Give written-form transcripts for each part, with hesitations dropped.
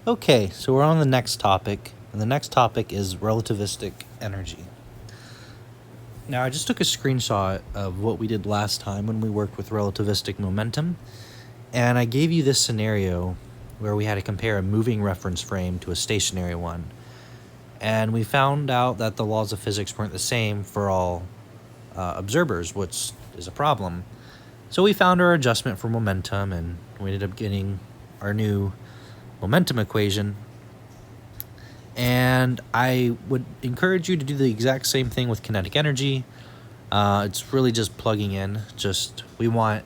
Okay, so we're on the next topic, and the next topic is relativistic energy. Now, I just took a screenshot of what we did last time when we worked with relativistic momentum, and I gave you this scenario where we had to compare a moving reference frame to a stationary one. And we found out that the laws of physics weren't the same for all observers, which is a problem. So we found our adjustment for momentum, and we ended up getting our new momentum equation. And I would encourage you to do the exact same thing with kinetic energy. It's really just plugging in. Just we want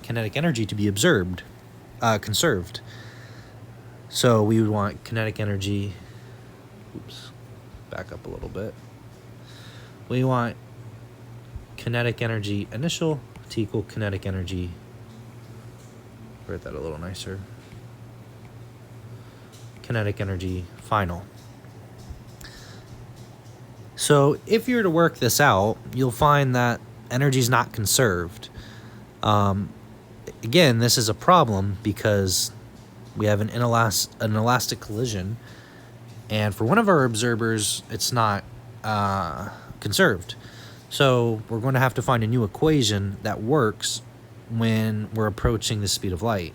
kinetic energy to be conserved. So we would want kinetic energy. Oops, back up a little bit. We want kinetic energy initial to equal kinetic energy. Write that a little nicer. Kinetic energy final. So if you were to work this out, you'll find that energy is not conserved. Again, this is a problem because we have an elastic collision, and for one of our observers, it's not conserved. So we're going to have to find a new equation that works when we're approaching the speed of light,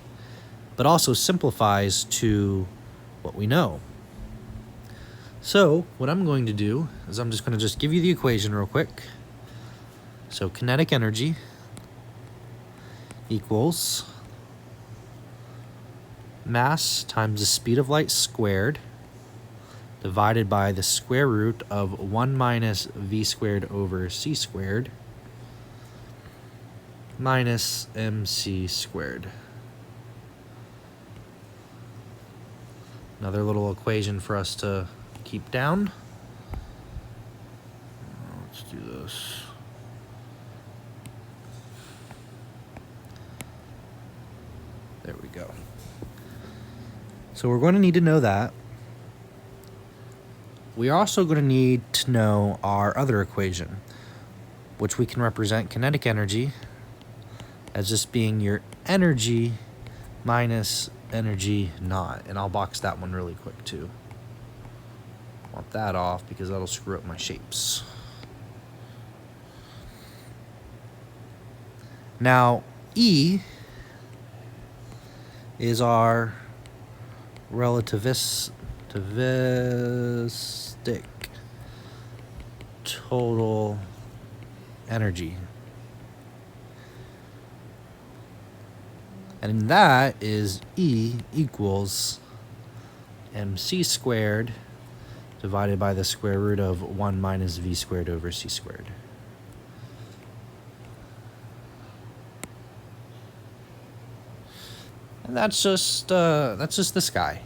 but also simplifies to what we know. So what I'm going to do is I'm just going to give you the equation real quick. So kinetic energy equals mass times the speed of light squared divided by the square root of 1 minus v squared over c squared minus mc squared. Another little equation for us to keep down. Let's do this. There we go. So we're going to need to know that. We're also going to need to know our other equation, which we can represent kinetic energy as just being your energy minus energy naught. And I'll box that one really quick too. Want that off because that'll screw up my shapes. Now, E is our relativistic total energy. And that is E equals mc squared divided by the square root of 1 minus v squared over c squared. And that's just this guy.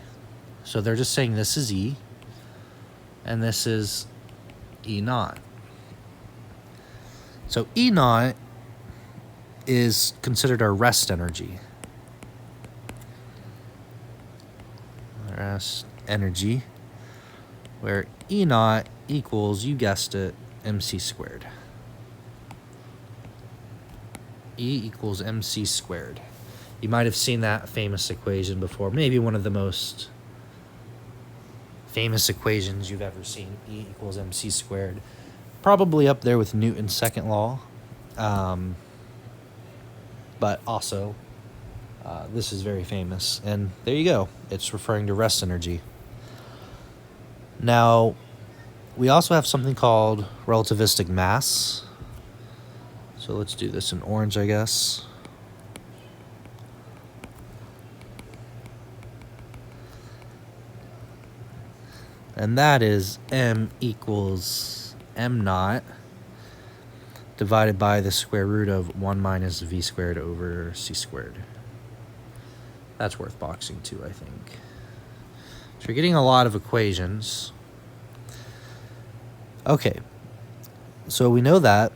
So they're just saying this is E, and this is E naught. So E naught is considered our rest energy. Rest energy, where E naught equals, you guessed it, mc squared. E equals mc squared. You might have seen that famous equation before, maybe one of the most famous equations you've ever seen. E equals mc squared. Probably up there with Newton's second law. But also, this is very famous. And there you go. It's referring to rest energy. Now, we also have something called relativistic mass. So let's do this in orange, I guess. And that is m equals m naught divided by the square root of 1 minus v squared over c squared. That's worth boxing too, I think. So you're getting a lot of equations. Okay, so we know that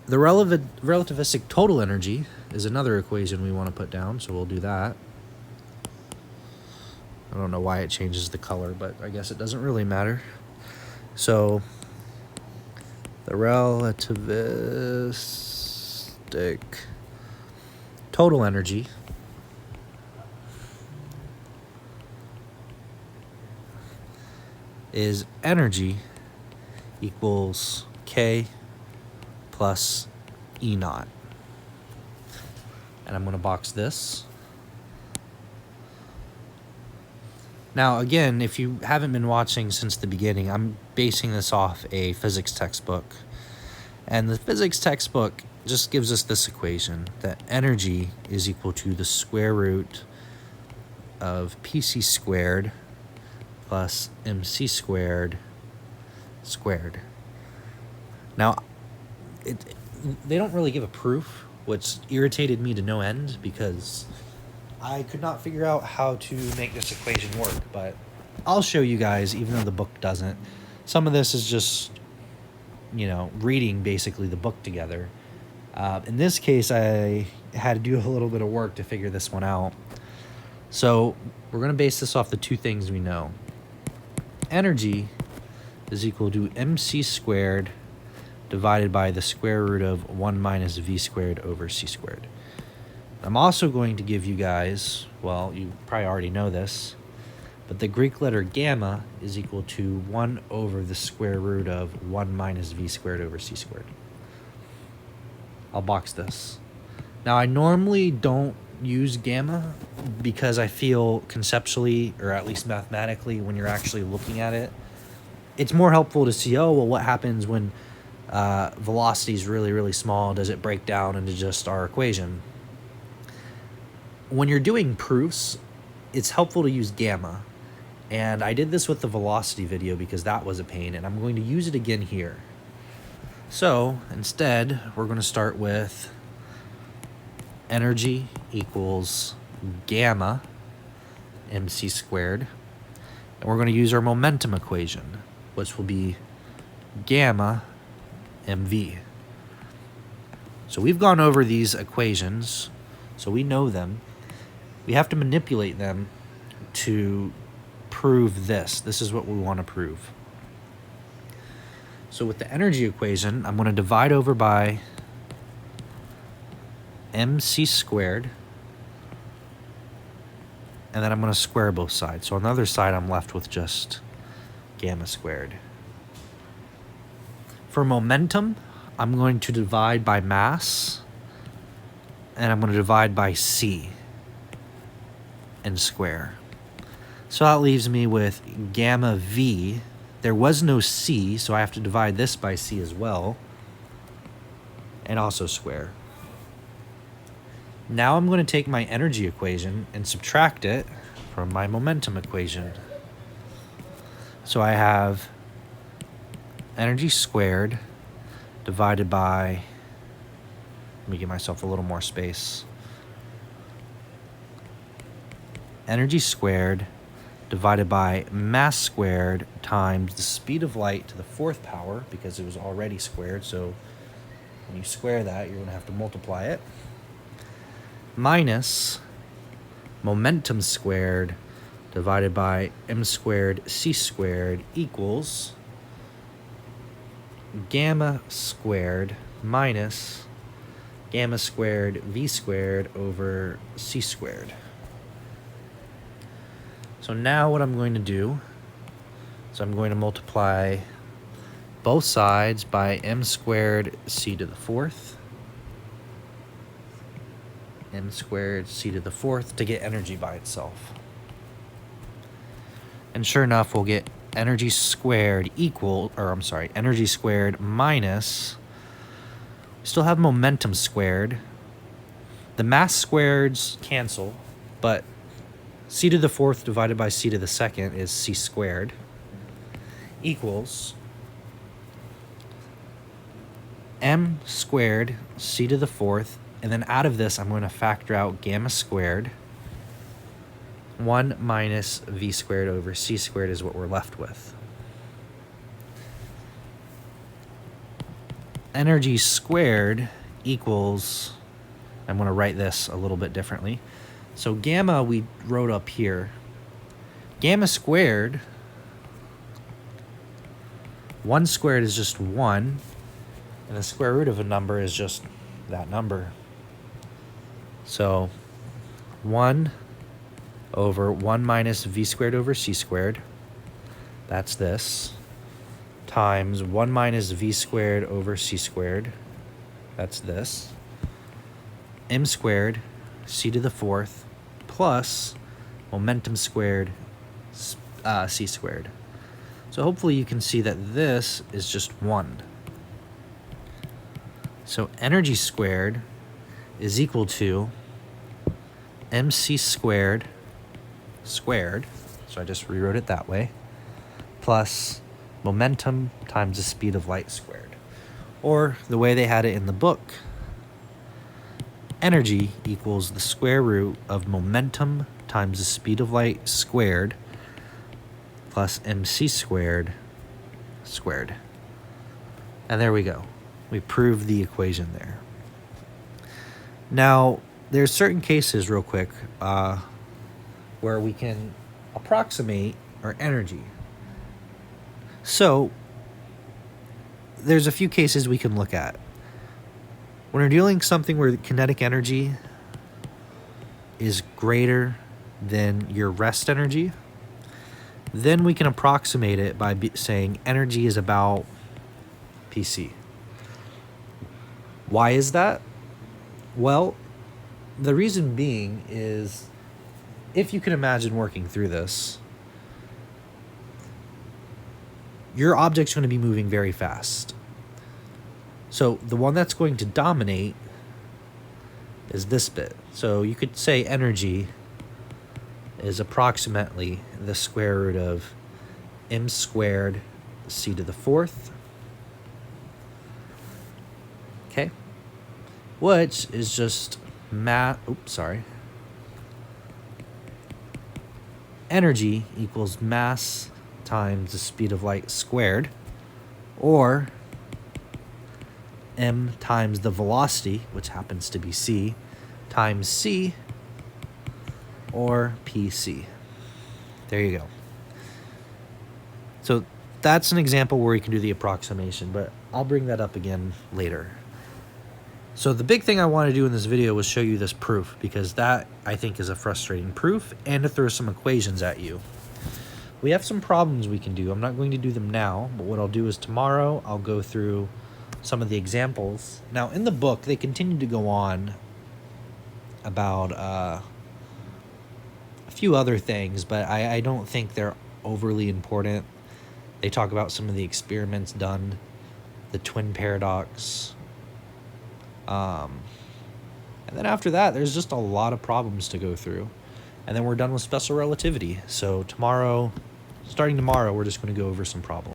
the relativistic total energy is another equation we want to put down, so we'll do that. I don't know why it changes the color, but I guess it doesn't really matter. So the relativistic total energy is energy equals K plus E naught. And I'm going to box this. Now, again, if you haven't been watching since the beginning, I'm basing this off a physics textbook. And the physics textbook just gives us this equation, that energy is equal to the square root of PC squared plus MC squared squared. Now, they don't really give a proof, which irritated me to no end because I could not figure out how to make this equation work, but I'll show you guys, even though the book doesn't. Some of this is just, you know, reading basically the book together. In this case, I had to do a little bit of work to figure this one out. So we're going to base this off the two things we know. Energy is equal to MC squared divided by the square root of 1 minus V squared over C squared. I'm also going to give you guys, well, you probably already know this, but the Greek letter gamma is equal to 1 over the square root of 1 minus V squared over C squared. I'll box this. Now, I normally don't use gamma because I feel conceptually, or at least mathematically, when you're actually looking at it, it's more helpful to see, oh, well, what happens when velocity is really, really small? Does it break down into just our equation? When you're doing proofs, it's helpful to use gamma. And I did this with the velocity video because that was a pain, and I'm going to use it again here. So instead, we're going to start with energy equals gamma mc squared. And we're going to use our momentum equation, which will be gamma mv. So we've gone over these equations, so we know them. We have to manipulate them to prove this. This is what we want to prove. So with the energy equation, I'm going to divide over by mc squared, and then I'm going to square both sides. So on the other side, I'm left with just gamma squared. For momentum, I'm going to divide by mass, and I'm going to divide by c and square. So that leaves me with gamma v. There was no c, so I have to divide this by c as well, and also square. Now I'm going to take my energy equation and subtract it from my momentum equation. So I have energy squared divided by, let me give myself a little more space, energy squared divided by mass squared times the speed of light to the 4th power, because it was already squared, so when you square that, you're going to have to multiply it, minus momentum squared divided by m squared c squared equals gamma squared minus gamma squared v squared over c squared. So now what I'm going to do is I'm going to multiply both sides by m squared c to the 4th, m squared c to the 4th to get energy by itself. And sure enough, we'll get energy squared energy squared minus, we still have momentum squared. The mass squareds cancel, but c to the 4th divided by c to the 2nd is c squared equals m squared c to the 4th, and then out of this I'm going to factor out gamma squared. 1 minus v squared over c squared is what we're left with. Energy squared equals, I'm going to write this a little bit differently. So gamma we wrote up here. Gamma squared, 1 squared is just 1, and the square root of a number is just that number. So 1 over 1 minus v squared over c squared that's this, times 1 minus v squared over c squared, that's this, m squared c to the fourth plus momentum squared c squared. So hopefully you can see that this is just 1. So energy squared is equal to mc squared squared, so I just rewrote it that way, plus momentum times the speed of light squared. Or the way they had it in the book, energy equals the square root of momentum times the speed of light squared plus mc squared squared. And there we go. We proved the equation there. Now, there's certain cases, real quick, where we can approximate our energy. So, there's a few cases we can look at. When we're dealing with something where the kinetic energy is greater than your rest energy, then we can approximate it by saying energy is about PC. Why is that? Well, the reason being is, if you can imagine working through this, your object's going to be moving very fast. So the one that's going to dominate is this bit. So you could say energy is approximately the square root of m squared c to the fourth, okay, which is just energy equals mass times the speed of light squared, or m times the velocity, which happens to be c, times c, or pc. There you go. So that's an example where you can do the approximation, but I'll bring that up again later. So the big thing I want to do in this video was show you this proof, because that, I think, is a frustrating proof, and to throw some equations at you. We have some problems we can do. I'm not going to do them now, but what I'll do is tomorrow I'll go through some of the examples. Now, in the book, they continue to go on about a few other things, but I don't think they're overly important. They talk about some of the experiments done, the twin paradox, and then after that, there's just a lot of problems to go through. And then we're done with special relativity. So starting tomorrow, we're just going to go over some problems.